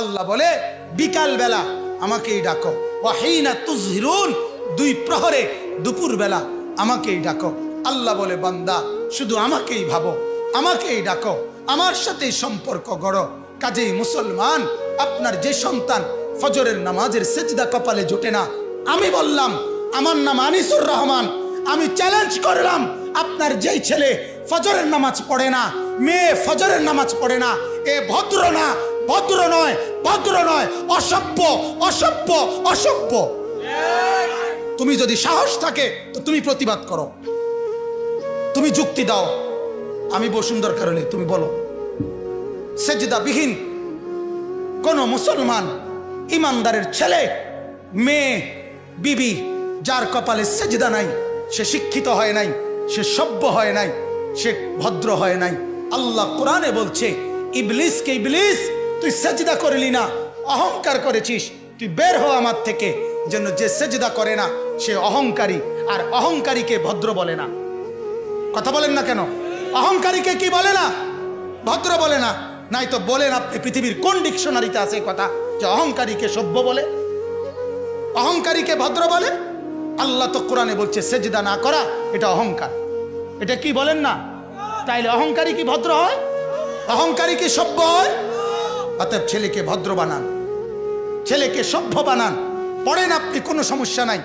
আল্লাহ বলে বিকাল বেলা আমাকেই ডাকো, ওয়াহিনা তুজহিরুন, দুই প্রহরে দুপুর বেলা আমাকেই ডাকো। আল্লাহ বলে বান্দা শুধু আমাকেই ভাবো, আমাকেই ডাকো, আমার সাথে সম্পর্ক গড়ো। কাজেই মুসলমান, আপনার যে সন্তান ফজরের নামাজের সেজদা কপালে জোটে না, আমি বললাম আমার নাম আনিসুর রহমান, আমি চ্যালেঞ্জ করলাম আপনার যেই ছেলে ফজরের নামাজ পড়ে না, মেয়ে ফজরের নামাজ পড়ে না, এ ভদ্র না, ভদ্র নয়, ভদ্র নয়, অসভ্য, অসভ্য, অসভ্য। তুমি যদি সাহস থাকে তো তুমি প্রতিবাদ করো, তুমি যুক্তি দাও। আমি বসুন্ধর কারণে তুমি বলো সেজদাবিহীন কোন মুসলমান ইমানদারের ছেলে, মেয়ে, বিবি যার কপালে সেজদা নাই, সে শিক্ষিত হয় নাই, সে সভ্য হয় নাই, সে ভদ্র হয় নাই। আল্লাহ কোরআনে বলছে ইবলিসকে, ইবলিস তুই সেজদা করলি না, অহংকার করেছিস, তুই বের হ আমার থেকে। যেন যে সেজদা করে না সে অহংকারী, আর অহংকারীকে ভদ্র বলে না। কথা বলেন না কেন? অহংকারীকে কি বলে না? ভদ্র বলে না। নাই তো বলেন আপনি পৃথিবীর কোন ডিকশনারিতে আছে কথা যে অহংকারীকে সভ্য বলে, অহংকারীকে ভদ্র বলে? আল্লাহ তো কোরআনে বলছে সেজদা না করা এটা অহংকার। এটা কি বলেন না? তাইলে অহংকারী কি ভদ্র হয়? অহংকারী কি সভ্য হয়? অতএব ছেলেকে ভদ্র বানান, ছেলেকে সভ্য বানান। পড়েন আপনি, কোনো সমস্যা নাই,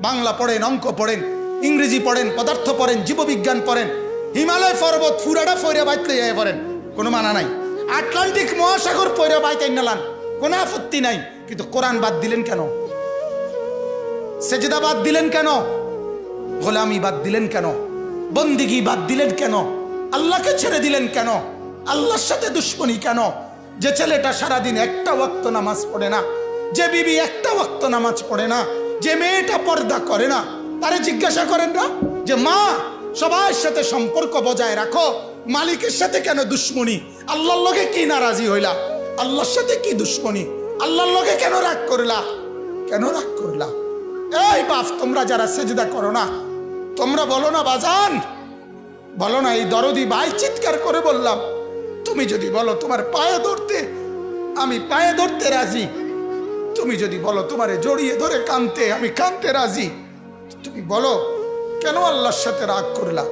বাংলা পড়েন, অঙ্ক পড়েন, ইংরেজি পড়েন, পদার্থ পড়েন, জীববিজ্ঞান পড়েন, হিমালয় পর্বত ফুরাডা ফইরা বাইতে যাই পড়েন, কোনো মানা নাই। আটলান্টিক মহাসাগর পইরা বাইতে নালান, কোনো আপত্তি নাই। কিন্তু কোরআন বাদ দিলেন কেন? সেজদা বাদ দিলেন কেন? গোলামি বাদ দিলেন কেন? বন্দিগি বাদ দিলেন কেন? আল্লাহকে ছেড়ে দিলেন কেন? আল্লাহর সাথে দুশ্মনী কেন? যে ছেলেটা সারাদিন একটা ওয়াক্ত নামাজ পড়ে না, যে বিবি একটা ওয়াক্ত নামাজ পড়ে না, যে মেয়েটা পর্দা করে না, তারে জিজ্ঞাসা করেন না যে মা সবার সাথে সম্পর্ক বজায় রাখো, মালিকের সাথে কেন দুশ্মনী? আল্লাহর লগে কি নারাজি হইলা? আল্লাহর সাথে কি দুশ্মনী? আল্লাহর লগে কেন রাগ করলা? কেন রাগ করলা? এই বাপ, তোমরা যারা সেজদা করো না, তোমরা বলো না বাজান, বলো না এই দরদি ভাই চিৎকার করে বললাম, তুমি যদি বলো তোমার পায়ে ধরতে, আমি পায়ে ধরতে রাজি। তুমি যদি বলো তোমারে জড়িয়ে ধরে কাঁদতে, আমি কাঁদতে রাজি। তুমি বলো কেন আল্লাহর সাথে রাগ করলা?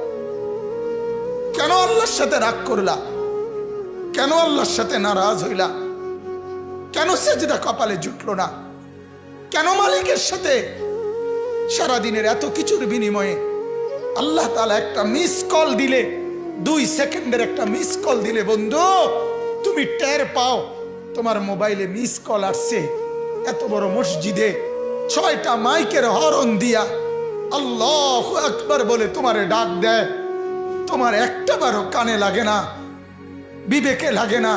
কেন আল্লাহর সাথে রাগ করলা? কেন আল্লাহর সাথে নারাজ হইলা? কেন সেজদা কপালে জুটলো না? কেন মালিকের সাথে সারাদিনের এত কিছুর বিনিময়ে আল্লাহ তাআলা একটা মিস কল দিলে, 2 সেকেন্ডের একটা মিস কল দিলে বন্ধু তুমি টের পাও তোমার মোবাইলে মিস কল আসছে। এত বড় মসজিদে 6টা মাইকের হরন দিয়া আল্লাহু আকবার বলে তোমারে ডাক দেয়, তোমার একটা বারও কানে লাগে না, বিবেকে লাগে না।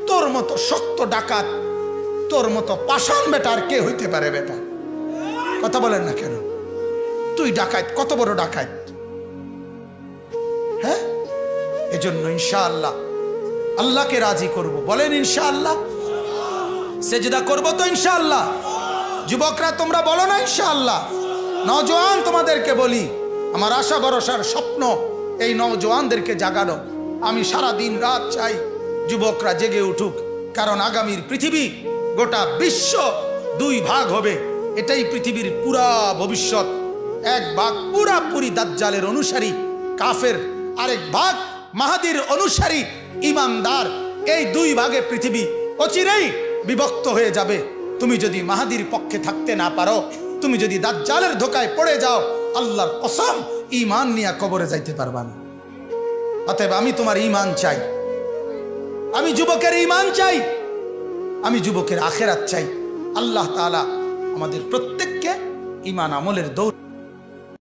তোর মতো শক্ত ডাকাত, তোর মতো পাষাণ বেটার কে হইতে পারে? বেটা কথা বলেন না কেন? তুই ডাকাত, কত বড় ডাকাত। হ্যাঁ, এজন্য ইনশাআল্লাহ আল্লাহকে রাজি করব। বলেন ইনশাআল্লাহ। সেজদা করব তো ইনশাআল্লাহ। যুবকরা তোমরা বলো না ইনশাআল্লাহ। নওজোয়ান তোমাদেরকে বলি, আমার আশা ভরসার স্বপ্ন এই নওজোয়ানদেরকে জাগানো। আমি সারা দিন রাত চাই যুবকরা জেগে উঠুক, কারণ আগামীর পৃথিবী, গোটা বিশ্ব 2 ভাগ হবে। এটাই পৃথিবীর পুরা ভবিষ্যৎ। এক ভাগ পুরাপুরি দাজ্জালের অনুসারী কাফের, আরেক ভাগ মাহাদির অনুসারী ইমানদার। এই 2 ভাগে পৃথিবী অচিরেই বিভক্ত হয়ে যাবে। তুমি যদি মাহাদির পক্ষে থাকতে না পারো, তুমি যদি দাজ্জালের ধোকায় পড়ে যাও, আল্লাহর কসম ঈমান নিয়ে কবরে যাইতে পারবা না। অতএব আমি তোমার ঈমান চাই, আমি যুবকের ঈমান চাই, আমি যুবকের আখিরাত চাই। আল্লাহ তাআলা আমাদের প্রত্যেককে ঈমান আমলের দৌড়